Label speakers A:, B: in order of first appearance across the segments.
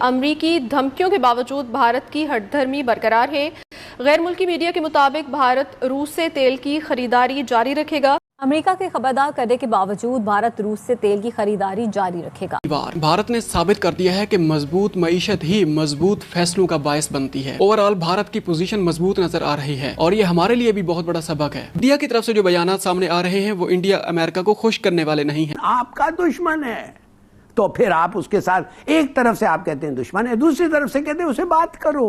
A: अमरीकी धमकियों के बावजूद भारत की हठधर्मी बरकरार है। गैर मुल्की मीडिया के मुताबिक भारत रूस से तेल की खरीदारी जारी रखेगा।
B: अमेरिका के खबरदार करने के बावजूद भारत रूस से तेल की खरीदारी जारी रखेगा।
C: भारत ने साबित कर दिया है कि मजबूत मईशत ही मजबूत फैसलों का बायस बनती है। ओवरऑल भारत की पोजीशन मजबूत नजर आ रही है और ये हमारे लिए भी बहुत बड़ा सबक है। इंडिया की तरफ से जो बयानात सामने आ रहे हैं वो इंडिया अमेरिका को खुश करने वाले नहीं है।
D: आपका दुश्मन है तो फिर आप उसके साथ, एक तरफ से आप कहते हैं दुश्मन है, दूसरी तरफ से कहते हैं उसे बात करो,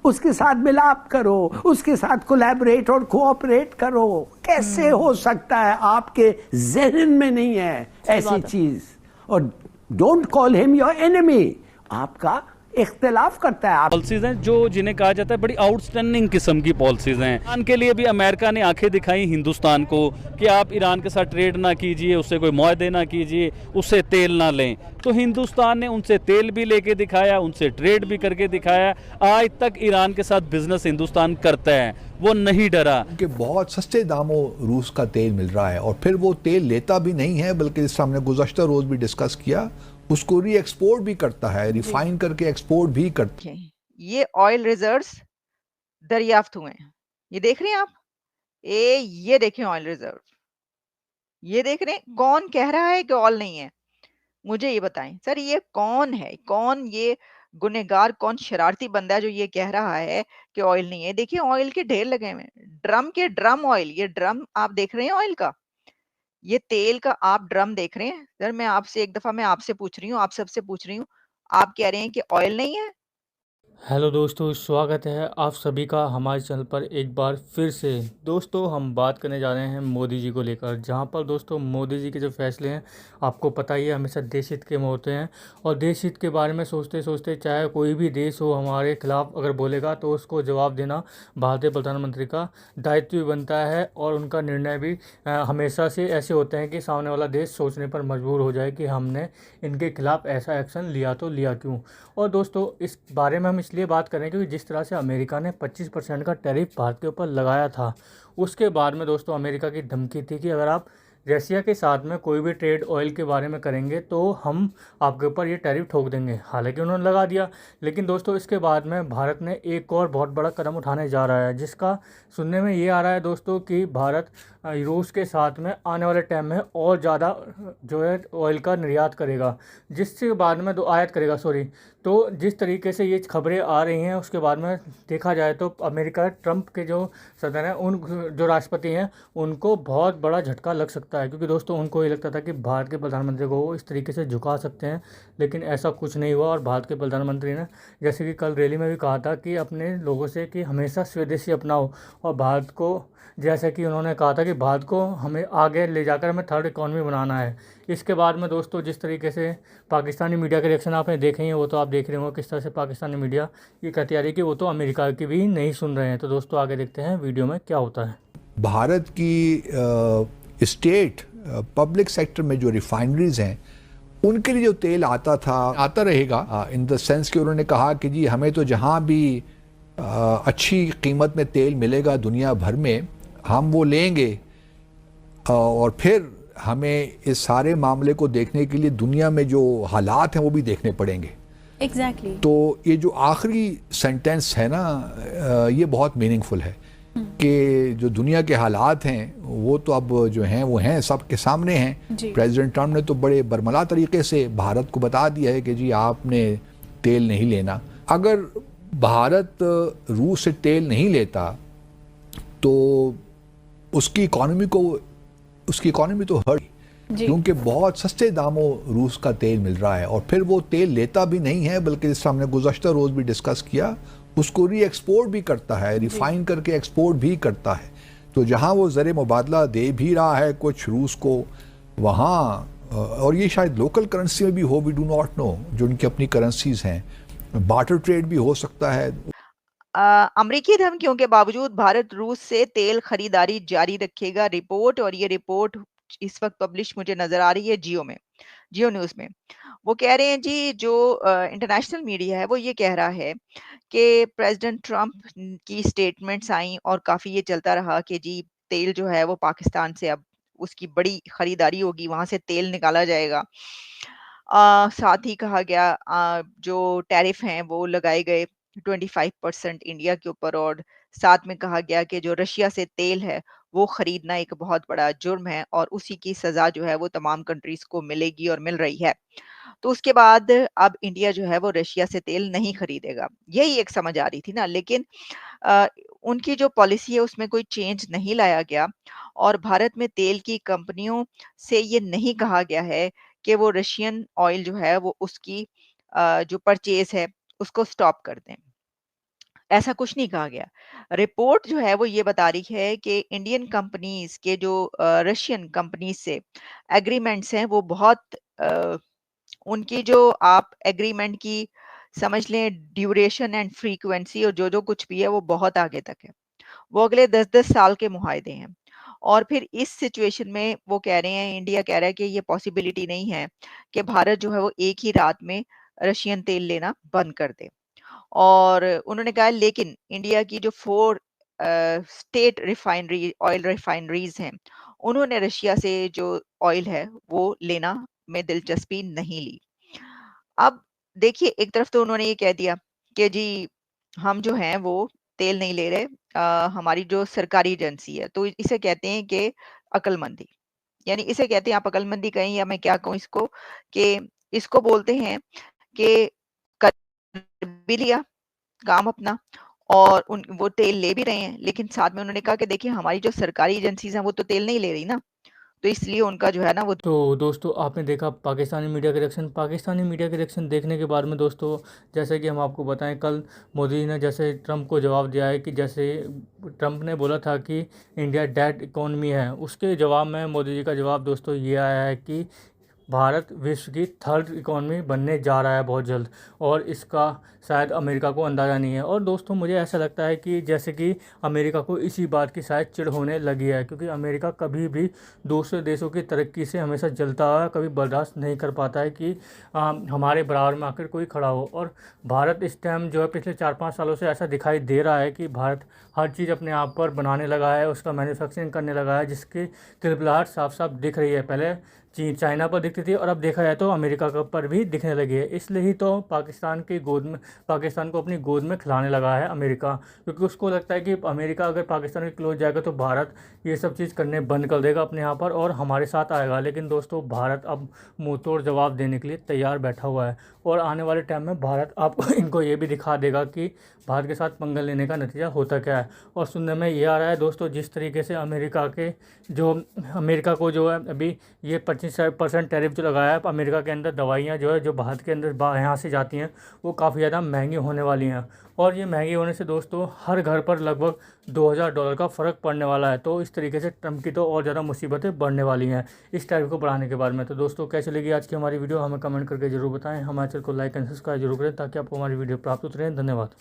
D: उसके साथ मिलाप करो, उसके साथ कोलैबोरेट और कोऑपरेट करो। कैसे हो सकता है? आपके जहन में नहीं है ऐसी चीज। और don't call him your enemy. आपका इख्तिलाफ करता है।
E: पॉलिसीज हैं जो जिन्हें कहा जाता है बड़ी आउटस्टैंडिंग किस्म की पॉलिसीज हैं। ईरान के लिए भी अमेरिका ने आंखें दिखाई हिंदुस्तान को कि आप ईरान के साथ ट्रेड ना कीजिए, उससे कोई मुआहदे ना कीजिए, उससे तेल ना लें। तो हिंदुस्तान ने उनसे तेल भी लेके दिखाया, उनसे ट्रेड भी करके दिखाया। आज तक ईरान के साथ बिजनेस हिंदुस्तान करता है, वो नहीं डरा।
F: कि बहुत सस्ते दामों रूस का तेल मिल रहा है और फिर वो तेल लेता भी नहीं है, बल्कि जिस हमने गुज़श्ता रोज भी डिस्कस किया, उसको री एक्सपोर्ट भी करता है, रिफाइन करके एक्सपोर्ट भी करता है।
G: ये ऑयल रिजर्व्स दरियाफ्त हुए हैं, ये देख रहे हैं आप। ये देखें ऑयल रिजर्व, ये देख रहे हैं। कौन कह रहा है कि ऑयल नहीं है? मुझे ये बताएं सर, ये कौन है? कौन ये गुनहगार, कौन शरारती बंदा है जो ये कह रहा है कि ऑयल नहीं है? देखिए ऑयल के ढेर लगे हुए हैं, ड्रम के ड्रम ऑयल। ये ड्रम आप देख रहे हैं ऑयल का, ये तेल का आप ड्रम देख रहे हैं। सर मैं आपसे एक दफा मैं आपसे पूछ रही हूँ, आप सबसे पूछ रही हूँ, आप कह रहे हैं कि ऑयल नहीं है।
H: हेलो दोस्तों, स्वागत है आप सभी का हमारे चैनल पर एक बार फिर से। दोस्तों हम बात करने जा रहे हैं मोदी जी को लेकर, जहां पर दोस्तों मोदी जी के जो फैसले हैं आपको पता ही है हमेशा देश हित के में होते हैं। और देश हित के बारे में सोचते सोचते चाहे कोई भी देश हो हमारे खिलाफ अगर बोलेगा तो उसको जवाब देना भारतीय प्रधानमंत्री का दायित्व भी बनता है। और उनका निर्णय भी हमेशा से ऐसे होते हैं कि सामने वाला देश सोचने पर मजबूर हो जाए कि हमने इनके खिलाफ ऐसा एक्शन लिया तो लिया क्यों। और दोस्तों इस बारे में हम इसलिए बात करें क्योंकि जिस तरह से अमेरिका ने 25% का टैरिफ भारत के ऊपर लगाया था, उसके बाद में दोस्तों अमेरिका की धमकी थी कि अगर आप रशिया के साथ में कोई भी ट्रेड ऑयल के बारे में करेंगे तो हम आपके ऊपर ये टैरिफ ठोक देंगे। हालांकि उन्होंने लगा दिया, लेकिन दोस्तों इसके बाद में भारत ने एक और बहुत बड़ा कदम उठाने जा रहा है, जिसका सुनने में ये आ रहा है दोस्तों कि भारत रूस के साथ में आने वाले टाइम में और ज़्यादा जो है ऑयल का निर्यात करेगा, जिसके बाद में आयात करेगा सॉरी। तो जिस तरीके से ये खबरें आ रही हैं उसके बाद में देखा जाए तो अमेरिका ट्रंप के जो सदन हैं, उन जो राष्ट्रपति हैं, उनको बहुत बड़ा झटका लग सकता है। क्योंकि दोस्तों उनको ये लगता था कि भारत के प्रधानमंत्री को वो इस तरीके से झुका सकते हैं, लेकिन ऐसा कुछ नहीं हुआ। और भारत के प्रधानमंत्री ने जैसे कि कल रैली में भी कहा था कि अपने लोगों से कि हमेशा स्वदेशी अपनाओ, और भारत को जैसे कि उन्होंने कहा था कि भारत को हमें आगे ले जाकर हमें थर्ड इकॉनमी बनाना है। इसके बाद में दोस्तों जिस तरीके से पाकिस्तानी मीडिया के रिएक्शन आपने देखे हैं, वो तो आप देख रहे होंगे किस तरह से पाकिस्तानी मीडिया ये कहती आ रही है कि वो तो अमेरिका की भी नहीं सुन रहे हैं। तो दोस्तों आगे देखते हैं वीडियो में क्या होता है।
F: भारत की स्टेट पब्लिक सेक्टर में जो रिफाइनरीज हैं उनके लिए जो तेल आता था, आता रहेगा, इन द सेंस कि उन्होंने कहा कि जी हमें तो जहाँ भी अच्छी कीमत में तेल मिलेगा दुनिया भर में हम वो लेंगे, और फिर हमें इस सारे मामले को देखने के लिए दुनिया में जो हालात हैं वो भी देखने पड़ेंगे।
B: एग्जैक्टली
F: तो ये जो आखिरी सेंटेंस है ना, ये बहुत मीनिंगफुल है कि जो दुनिया के हालात हैं वो तो अब जो हैं वो हैं, सबके सामने हैं। प्रेसिडेंट ट्रम्प ने तो बड़े बरमला तरीके से भारत को बता दिया है कि जी आपने तेल नहीं लेना। अगर भारत रूस से तेल नहीं लेता तो उसकी इकॉनमी तो हर्ट, क्योंकि बहुत सस्ते दामों रूस का तेल मिल रहा है और फिर वो तेल लेता भी नहीं है, बल्कि जिस हमने गुज़श्ता रोज भी डिस्कस किया, उसको री एक्सपोर्ट भी करता है, रिफाइन करके एक्सपोर्ट भी करता है। तो जहां वो ज़र मुबादला दे भी रहा है कुछ रूस को, वहाँ और ये शायद लोकल करेंसी में भी हो, वी डू नॉट नो, जो उनकी अपनी करेंसीज हैं, बार्टर ट्रेड भी हो सकता है।
G: अमरीकी धमकियों के बावजूद भारत रूस से तेल खरीदारी जारी रखेगा, रिपोर्ट। और ये रिपोर्ट इस वक्त पब्लिश मुझे नजर आ रही है जियो न्यूज में। वो कह रहे हैं जी, जो इंटरनेशनल मीडिया है वो ये कह रहा है कि प्रेसिडेंट ट्रंप की स्टेटमेंट्स आई और काफी ये चलता रहा कि जी तेल जो है वो पाकिस्तान से अब उसकी बड़ी खरीदारी होगी, वहां से तेल निकाला जाएगा। साथ ही कहा गया जो टैरिफ हैं वो लगाए गए 25% इंडिया के ऊपर, और साथ में कहा गया कि जो रशिया से तेल है वो खरीदना एक बहुत बड़ा जुर्म है और उसी की सजा जो है वो तमाम कंट्रीज को मिलेगी और मिल रही है। तो उसके बाद अब इंडिया जो है वो रशिया से तेल नहीं खरीदेगा, यही एक समझ आ रही थी ना। लेकिन अ, उनकी जो पॉलिसी है उसमें कोई चेंज नहीं लाया गया और भारत में तेल की कंपनियों से ये नहीं कहा गया है कि वो रशियन ऑयल जो है वो उसकी जो परचेज है उसको स्टॉप कर दें। ऐसा कुछ नहीं कहा गया। रिपोर्ट जो है वो ये बता रही है कि इंडियन कंपनीज के जो रशियन कंपनीज से एग्रीमेंट्स हैं वो बहुत उनकी जो आप एग्रीमेंट की समझ लें ड्यूरेशन एंड फ्रीक्वेंसी और जो कुछ भी है वो बहुत आगे तक है। वो अगले 10-10 साल के मुआहदे हैं। और फिर इस सिचुएशन में वो कह रहे हैं, इंडिया कह रहा है कि ये पॉसिबिलिटी नहीं है कि भारत जो है वो एक ही रात में रशियन तेल लेना बंद कर दे। और उन्होंने कहा लेकिन इंडिया की जो 4 स्टेट रिफाइनरी ऑयल रिफाइनरीज हैं, उन्होंने रशिया से जो ऑयल है वो लेना में दिलचस्पी नहीं ली। अब देखिए, एक तरफ तो उन्होंने ये कह दिया कि जी हम जो हैं वो तेल नहीं ले रहे, हमारी जो सरकारी एजेंसी है, तो इसे कहते हैं कि अक्लमंदी। यानी इसे कहते हैं, आप अक्लमंदी कहें या मैं क्या कहूँ इसको, कि इसको बोलते हैं कि कर भी लिया काम अपना और उन वो तेल ले भी रहे हैं, लेकिन साथ में उन्होंने कहा कि देखिए हमारी जो सरकारी एजेंसीज हैं वो तो तेल नहीं ले रही ना, तो इसलिए उनका जो है ना वो।
H: तो दोस्तों आपने देखा पाकिस्तानी मीडिया के रिएक्शन देखने के बाद में दोस्तों, जैसे कि हम आपको बताएं, कल मोदी जी ने जैसे ट्रंप को जवाब दिया है कि जैसे ट्रंप ने बोला था कि इंडिया डेड इकोनॉमी है, उसके जवाब में मोदी जी का जवाब दोस्तों ये आया है कि भारत विश्व की थर्ड इकॉनमी बनने जा रहा है बहुत जल्द, और इसका शायद अमेरिका को अंदाज़ा नहीं है। और दोस्तों मुझे ऐसा लगता है कि जैसे कि अमेरिका को इसी बात की शायद चिढ़ होने लगी है, क्योंकि अमेरिका कभी भी दूसरे देशों की तरक्की से हमेशा जलता हुआ, कभी बर्दाश्त नहीं कर पाता है कि हमारे बराबर में आकर कोई खड़ा हो। और भारत इस टाइम जो है पिछले 4-5 सालों से ऐसा दिखाई दे रहा है कि भारत हर चीज़ अपने आप पर बनाने लगा है, उसका मैन्युफैक्चरिंग करने लगा है, जिसकी तिलबिलाहट साफ साफ दिख रही है। पहले चाइना पर दिखती थी और अब देखा जाए तो अमेरिका पर भी दिखने लगी है। इसलिए ही तो पाकिस्तान को अपनी गोद में खिलाने लगा है अमेरिका, क्योंकि उसको लगता है कि अमेरिका अगर पाकिस्तान के क्लोज जाएगा तो भारत ये सब चीज़ करने बंद कर देगा अपने यहाँ पर और हमारे साथ आएगा। लेकिन दोस्तों भारत अब मुँह तोड़ जवाब देने के लिए तैयार बैठा हुआ है, और आने वाले टाइम में भारत आपको इनको ये भी दिखा देगा कि भारत के साथ पंगा लेने का नतीजा होता क्या है। और सुनने में ये आ रहा है दोस्तों, जिस तरीके से अमेरिका को जो है अभी ये 25% टैरिफ जो लगाया है अमेरिका के अंदर, दवाइयाँ जो है जो भारत के अंदर यहाँ से जाती हैं वो काफ़ी ज़्यादा महंगी होने वाली हैं। और ये महंगी होने से दोस्तों हर घर पर लगभग $2000 का फ़र्क पड़ने वाला है। तो इस तरीके से ट्रंप की तो और ज़्यादा मुसीबतें बढ़ने वाली हैं इस टैरिफ को बढ़ाने के बाद में। तो दोस्तों कैसी लगी आज की हमारी वीडियो, हमें कमेंट करके ज़रूर बताएं। हमारे चैनल को लाइक एंड सब्सक्राइब जरूर करें ताकि आपको हमारी वीडियो प्राप्त होती रहे। धन्यवाद।